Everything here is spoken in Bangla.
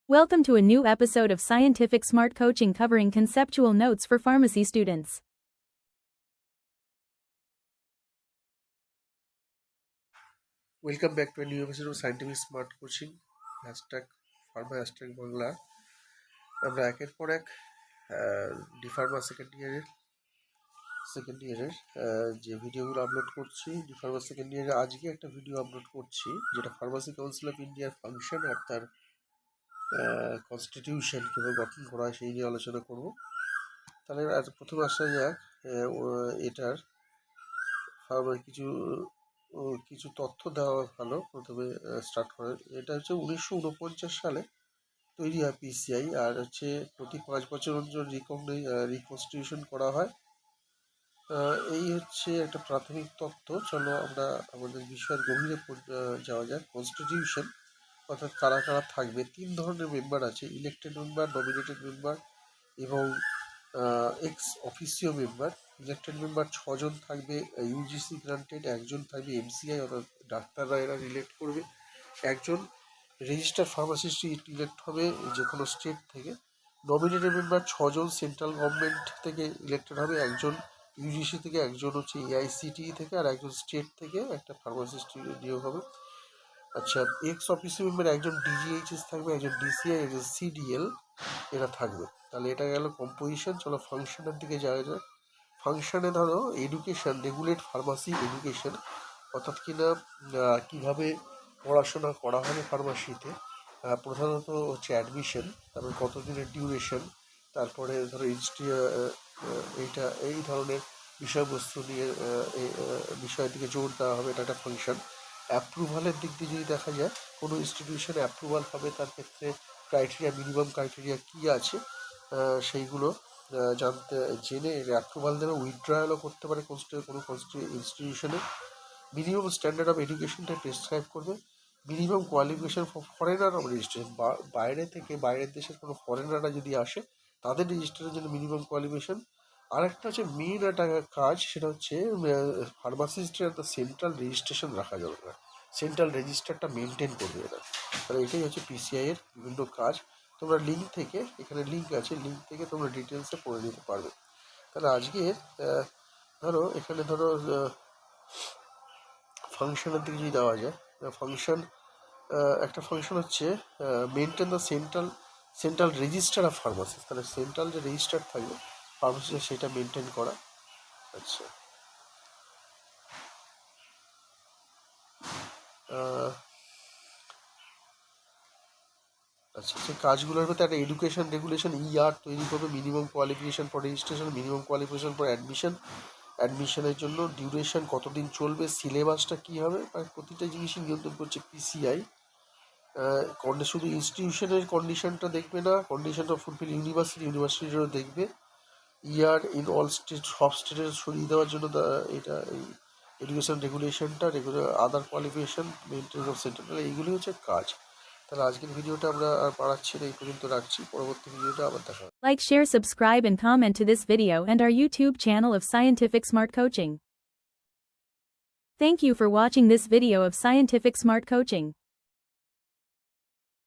Welcome to a new episode of Scientific Smart Coaching covering conceptual notes for pharmacy students. Welcome back to a new episode of Scientific Smart Coaching #Pharma #Bangla। আমরা একের পর এক ডিফার্মা সেকেন্ড ইয়ারের যে ভিডিওগুলো আপলোড করছি, ডিফার্মা সেকেন্ড ইয়ারে আজকে একটা ভিডিও আপলোড করছি যেটা ফার্মাসি কাউন্সিল অফ ইন্ডিয়ার ফাংশন আর তার কনস্টিটিউশন কীভাবে গঠন করা হয় সেই নিয়ে আলোচনা করব। তাহলে প্রথমে আসা যাক এটার কিছু তথ্য দেওয়া ভালো। প্রথমে স্টার্ট করেন, এটা হচ্ছে 1949 সালে তৈরি হয় পিসিআই, আর হচ্ছে প্রতি 5 বছর অন্তর রিকনস্টিটিউশন করা হয়। এই হচ্ছে একটা প্রাথমিক তথ্য। চলো আমরা আমাদের বিষয়ের গভীরে যাওয়া যাক। কনস্টিটিউশন অর্থাৎ কারা কারা থাকবে। 3 ধরনের মেম্বার আছে: ইলেক্টেড মেম্বার, নমিনেটেড মেম্বার এবং x officio member. Elected member 6 জন থাকবে, ইউজিসি গ্রান্টেড 1 জন থাকবে, এমসিআই অর্থাৎ ডাক্তাররা এরা রিলেক্ট করবে, 1 জন রেজিস্টার ফার্মাসিস্ট ইলেক্ট হবে যে কোনো স্টেট থেকে। নমিনেটেড মেম্বার 6 জন সেন্ট্রাল গভর্নমেন্ট থেকে ইলেক্টেড হবে, 1 জন ইউজিসি থেকে, 1 জন হচ্ছে এআইসিটিই থেকে, আর 1 জন স্টেট থেকে একটা ফার্মাসিস্ট নিয়োগ হবে। আচ্ছা, এক্স অফিসি মেম্বার 1 জন ডিজিএইচএস থাকবে, 1 জন ডিসিআই, 1 জন সিডিএল এরা থাকবে। তাহলে এটা গেল কম্পোজিশন। চলো ফাংশনের দিকে যাওয়া যায়। ফাংশনে ধরো এডুকেশন, রেগুলেট ফার্মাসি এডুকেশন, অর্থাৎ কীভাবে পড়াশোনা করা হবে ফার্মাসিতে। প্রধানত হচ্ছে অ্যাডমিশন, তারপরে কতদিনের ডিউরেশন, তারপরে ধরো এই ধরনের বিষয়বস্তু নিয়ে বিষয়ের দিকে জোর দেওয়া হবে। এটা একটা ফাংশন। অ্যাপ্রুভালের দিক দিয়ে যদি দেখা যায়, কোনো ইনস্টিটিউশনে অ্যাপ্রুভাল হবে তার ক্ষেত্রে মিনিমাম ক্রাইটেরিয়া কী আছে সেইগুলো জেনে অ্যাপ্রুভাল দেবে। উইথড্রয়ালও করতে পারে কোনো ইনস্টিটিউশনে। মিনিমাম স্ট্যান্ডার্ড অফ এডুকেশনটা প্রেসক্রাইব করবে। Minimum qualification for foreigner of registration, বাইরের দেশের কোনো ফরেনাররা যদি আসে তাদের রেজিস্ট্রেশনের জন্য মিনিমাম কোয়ালিফিকেশন। আরেকটা হচ্ছে মেন একটা কাজ, সেটা হচ্ছে ফার্মাসিস্টের একটা সেন্ট্রাল রেজিস্ট্রেশন রাখা যাবে না, সেন্ট্রাল রেজিস্টারটা মেনটেন করবে এরা। তাহলে এটাই হচ্ছে পিসিআইয়ের বিভিন্ন কাজ। তোমরা এখানে লিঙ্ক আছে, লিঙ্ক থেকে তোমরা ডিটেলসে পড়ে নিতে পারবে। তাহলে আজকের এখানে ফাংশনের দিকে যদি দেওয়া যায়, একটা ফাংশন হচ্ছে maintain the central register of pharmacist. তাহলে সেন্ট্রাল যে রেজিস্টার থাকবে ফার্মাসিস্টের সেটা মেনটেন করা। আচ্ছা, সেই কাজগুলোর মধ্যে একটা এডুকেশন রেগুলেশন ইআর তৈরি করবে। Minimum qualification for registration, minimum qualification for অ্যাডমিশনের জন্য, ডিউরেশন কতদিন চলবে, সিলেবাসটা কী হবে, প্রতিটা জিনিসই নিয়ন্ত্রণ করছে পিসিআই। শুধু ইনস্টিটিউশনের কন্ডিশনটা দেখবে না, কন্ডিশনটা ফুলফিল ইউনিভার্সিটিরও দেখবে। ইয়ার ইন অল স্টেট, সব স্টেটে সরিয়ে দেওয়ার জন্য এটা এই এডুকেশন রেগুলেশনটা, other qualification, maintenance of centre, এইগুলি হচ্ছে কাজ। তাহলে আজকের ভিডিওটা আমরা আর বাড়াচ্ছি না, এই পর্যন্ত রাখছি। পরবর্তী ভিডিওটা আবার দেখা হবে। Like, share, subscribe and comment to this video and our YouTube channel of Scientific Smart Coaching. Thank you for watching this video of Scientific Smart Coaching.